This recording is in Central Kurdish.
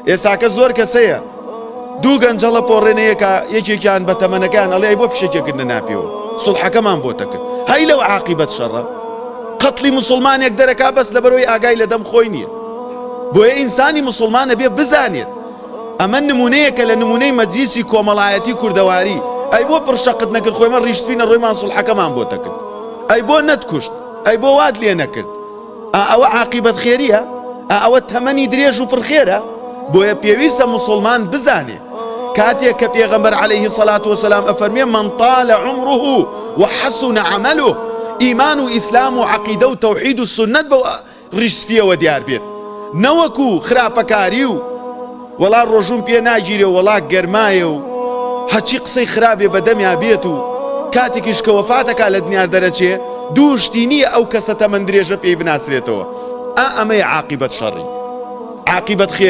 ئێستاکە زۆر کەسەیە دوو گەنجەڵە پۆڕێنەیەکە یەکێکیان بە تەمەنەکان ئەڵێ ئەی بۆ فشێکێکردنە ناپێەوە سڵحەکەمان بۆتە کرد هەی لەو عاقیبەت شەڕە قەتڵی موسڵمانێک دەرەکا بەس لەبەرەوەی ئاگای لە دەم خۆی نییە بۆیە ئینسانی موسڵمانە بێ بزانێت ئەمە نمونەیەکە لە نمونەی مەجلیسی کۆمەڵایەتی کوردەواری ئەی بۆ پڕشەقت نەکرد خۆیمە ڕیشتبینە ڕۆیمان سڵحەکەمان بۆتە کرد ئەی بۆ نەتکوشت ئەی بۆ وات لێ نەکرد ئەوە عاقیبەت خێریە ئەوە تەمەنی درێژ و پڕخێرە بۆیە پێویستە موسڵمان بزانێ کاتێک کە پێغەمبەر عەلەیهی سەڵات وسەلام ئەفەرمێ من طال عمره وحسن عمله ئیمان و ئیسلام و عەقیدە و تەوحید و سونەت بەو ڕیشسپیەوە دیار بێت نەوەکو خراپەکاری و وەڵا ڕۆژوم پێ ناگیرێ و وەڵا گەرمایە و هەچی قسەی خراپێ بەدەمیا بێت و کاتێکیش کە وەفاتەکا لە دنیا دەرەچێ دوو شتی نییە ئەو کەسە تەمەن درێژە پێی بناسرێتەوە ئەمەیە عاقیبەت شەڕی عاقیبەت خێر